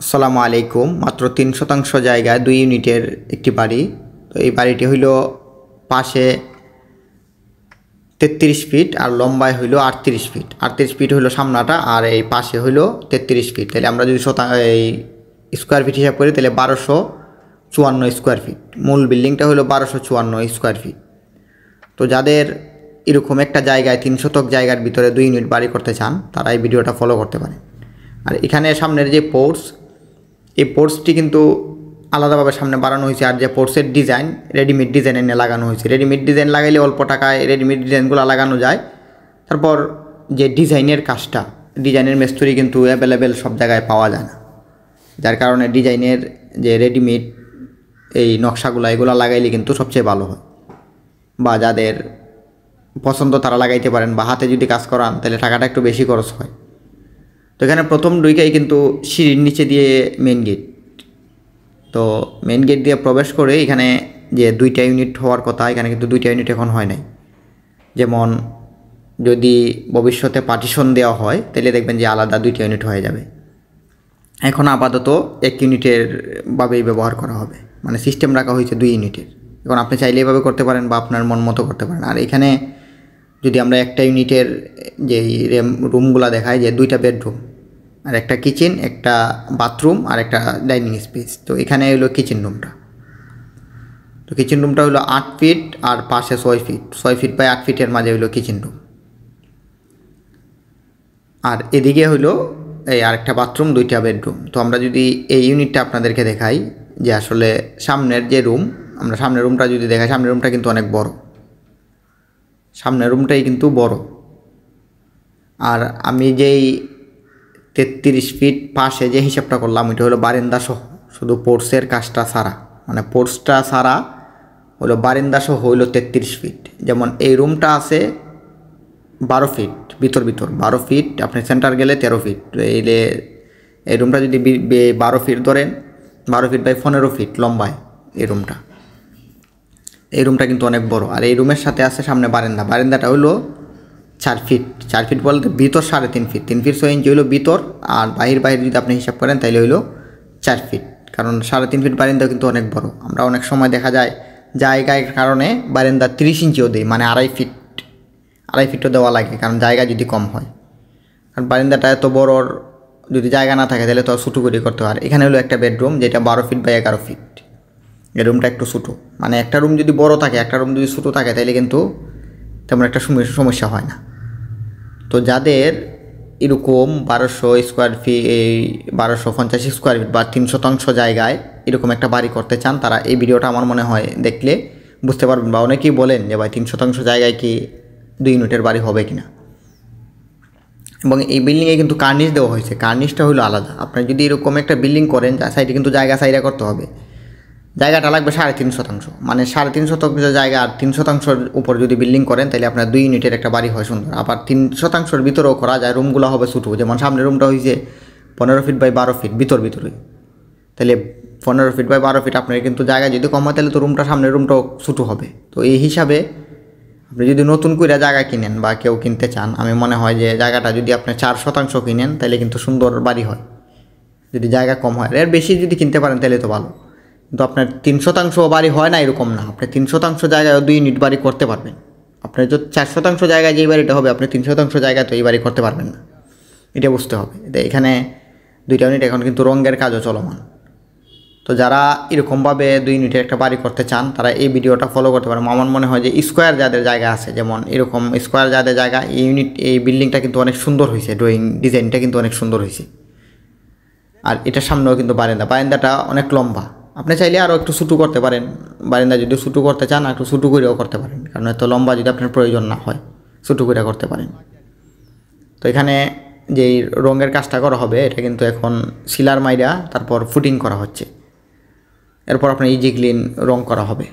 আসসালামু আলাইকুম। মাত্র 3 শতাংশ জায়গায় 2 ইউনিটের একটি বাড়ি। তো এই বাড়িটি হইল পাশে 33 ফিট আর লম্বায় হইল 38 ফিট। 38 ফিট হইল সামনাটা আর এই পাশে হইল 33 ফিট। তাহলে আমরা যদি এই স্কোয়ার ফিট হিসাব করি তাহলে 1254 স্কোয়ার ফিট। মূল বিল্ডিংটা হইল 1254 স্কোয়ার ফিট। তো যাদের এরকম একটা জায়গায় 3 শতক জায়গার ভিতরে 2 ইউনিট বাড়ি করতে চান তারা এই ভিডিওটা ফলো করতে পারেন। আর এখানে সামনের যে পোর্টস, এই পোর্টসটি কিন্তু আলাদাভাবে সামনে বাড়ানো হয়েছে। আর যে পোর্টসের ডিজাইন রেডিমেড ডিজাইন এনে লাগানো হয়েছে। রেডিমেড ডিজাইন লাগাইলে অল্প টাকায় রেডিমেড ডিজাইনগুলো লাগানো যায়। তারপর যে ডিজাইনের কাজটা, ডিজাইনের মিস্ত্রি কিন্তু অ্যাভেলেবেল সব জায়গায় পাওয়া যায় না, যার কারণে ডিজাইনের যে রেডিমেড এই নকশাগুলো এগুলো লাগাইলে কিন্তু সবচেয়ে ভালো হয়, বা যাদের পছন্দ তারা লাগাইতে পারেন। বা হাতে যদি কাজ করান তাহলে টাকাটা একটু বেশি খরচ হয়। তো এখানে প্রথম ঢুকেই কিন্তু সিঁড়ির নিচে দিয়ে মেন গেট। তো মেন গেট দিয়ে প্রবেশ করে এখানে যে 2টা ইউনিট হওয়ার কথা, এখানে কিন্তু 2টা ইউনিট এখন হয় নাই। যেমন যদি ভবিষ্যতে পার্টিশন দেওয়া হয় তাহলে দেখবেন যে আলাদা 2টা ইউনিট হয়ে যাবে। এখন আপাতত 1 ইউনিটের ভাবেই ব্যবহার করা হবে, মানে সিস্টেম রাখা হয়েছে 2 ইউনিটের। এখন আপনি চাইলে এভাবে করতে পারেন বা আপনার মন মতো করতে পারেন। আর এখানে যদি আমরা একটা ইউনিটের যে রুমগুলো দেখাই, যে 2টা বেডরুম আর একটা কিচেন, একটা বাথরুম আর একটা ডাইনিং স্পেস। তো এখানে হলো কিচেন রুমটা। তো কিচেন রুমটা হলো 8 ফিট আর পাশে 6 ফিট। 6 ফিট বাই 8 ফিটের মাঝে হলো কিচেন রুম। আর এদিকে হলো এই আরেকটা বাথরুম, 2টা বেডরুম। তো আমরা যদি এই ইউনিটটা আপনাদেরকে দেখাই, যে আসলে সামনের যে রুম, আমরা সামনের রুমটা যদি দেখাই, সামনের রুমটা কিন্তু অনেক বড়। সামনের রুমটাই কিন্তু বড়। আর আমি যেই 33 ফিট পাশে যে হিসাবটা করলাম ওইটা হলো বারান্দা সহ, শুধু পোর্টসের কাজটা ছাড়া, মানে পোর্টসটা ছাড়া হলো বারান্দা সহ হইল 33 ফিট। যেমন এই রুমটা আছে 12 ফিট ভিতর 12 ফিট, আপনি সেন্টার গেলে 13 ফিট। এই রুমটা যদি 12 ফিট ধরেন, 12 ফিট বাই 15 ফিট লম্বায় এই রুমটা। এই রুমটা কিন্তু অনেক বড়। আর এই রুমের সাথে আছে সামনে বারান্দা। বারান্দাটা হলো 4 ফিট। 4 ফিট বলতে ভিতর 3.5 ফিট, 3 ফিট 6 ইঞ্চি হইলো ভিতর। আর বাহির যদি আপনি হিসাব করেন তাহলে হইলো 4 ফিট, কারণ 3.5 ফিট বারান্দা কিন্তু অনেক বড়। আমরা অনেক সময় দেখা যায় জায়গার কারণে বারান্দা 30 ইঞ্চিও দেয়, মানে 2.5 ফিটও দেওয়া লাগে, কারণ জায়গা যদি কম হয়। কারণ বারান্দাটা এত বড় যদি জায়গা না থাকে তাহলে তো ছোটো করে করতে হয়। এখানে হলো একটা বেডরুম যেটা 12 ফিট বাই 11 ফিট। এই রুমটা একটু ছোটো, মানে একটা রুম যদি বড় থাকে, একটা রুম যদি ছোটো থাকে তাহলে কিন্তু তেমন একটা সমস্যা হয় না। তো যাদের এরকম 1200 স্কোয়ার ফিট, এই 1250 স্কোয়ার ফিট বা 3 শতাংশ জায়গায় এরকম একটা বাড়ি করতে চান, তারা এই ভিডিওটা আমার মনে হয় দেখলে বুঝতে পারবেন। বা অনেকেই বলেন যে ভাই 3 শতাংশ জায়গায় কি 2 ইউনিটের বাড়ি হবে কিনা। এবং এই বিল্ডিংয়ে কিন্তু কার্নিশ দেওয়া হয়েছে। কার্নিশটা হলো আলাদা। আপনি যদি এরকম একটা বিল্ডিং করেন, যার সাইডে কিন্তু জায়গা সাইডা করতে হবে। জায়গাটা লাগবে 3.5 শতাংশ, মানে 3.5 শতাংশ জায়গা। আর 3 শতাংশের উপর যদি বিল্ডিং করেন তাহলে আপনার 2 ইউনিটের একটা বাড়ি হয় সুন্দর। আবার 3 শতাংশের ভিতরেও করা যায়, রুমগুলো হবে ছোটো। যেমন সামনের রুমটা হয়েছে 15 ফিট বাই 12 ফিট ভিতরে। তাহলে 15 ফিট বাই 12 ফিট আপনার কিন্তু জায়গা যদি কম হয় তাহলে তো রুমটা, সামনের রুমটাও ছোটো হবে। তো এই হিসাবে আপনি যদি নতুন করে জায়গা কিনেন বা কেউ কিনতে চান, আমি মনে হয় যে জায়গাটা যদি আপনি 4 শতাংশ কিনেন তাহলে কিন্তু সুন্দর বাড়ি হয়। যদি জায়গা কম হয়, এর বেশি যদি কিনতে পারেন তাহলে তো ভালো। কিন্তু আপনার 3 শতাংশ বাড়ি হয় না এরকম না। আপনি 3 শতাংশ জায়গায় 2 ইউনিট বাড়ি করতে পারবেন। আপনার যদি 4 শতাংশ জায়গায় যেই বাড়িটা হবে, আপনি 3 শতাংশ জায়গায় তো এই বাড়ি করতে পারবেন না, এটা বুঝতে হবে। এখানে 2টা ইউনিট এখন কিন্তু রঙের কাজও চলমান। তো যারা এরকমভাবে 2 ইউনিটের একটা বাড়ি করতে চান তারা এই ভিডিওটা ফলো করতে পারেন। আমার মনে হয় যে স্কোয়ার যাদের জায়গা আছে, যেমন এরকম স্কোয়ার যাদের জায়গা, এই বিল্ডিংটা কিন্তু অনেক সুন্দর হয়েছে। ড্রয়িং ডিজাইনটা কিন্তু অনেক সুন্দর হয়েছে। আর এটার সামনেও কিন্তু বারান্দাটা অনেক লম্বা। আপনি চাইলে আরও একটু ছোটো করতে পারেন। বারান্দা যদি ছোটো করতে চান একটু ছোটো করেও করতে পারেন, কারণ এত লম্বা যদি আপনার প্রয়োজন না হয় ছোটো করে করতে পারেন। তো এখানে যেই রঙের কাজটা করা হবে এটা কিন্তু এখন সিলার মাইরা তারপর ফুটিং করা হচ্ছে। এরপর আপনার ইজি ক্লিন রং করা হবে।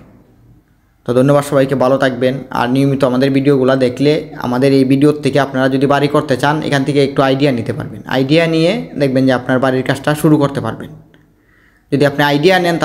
তো ধন্যবাদ সবাইকে, ভালো থাকবেন। আর নিয়মিত আমাদের ভিডিওগুলো দেখলে, আমাদের এই ভিডিওর থেকে আপনারা যদি বাড়ি করতে চান এখান থেকে একটু আইডিয়া নিতে পারবেন। আইডিয়া নিয়ে দেখবেন যে আপনার বাড়ির কাজটা শুরু করতে পারবেন। যদি আপনি আইডিয়া নেন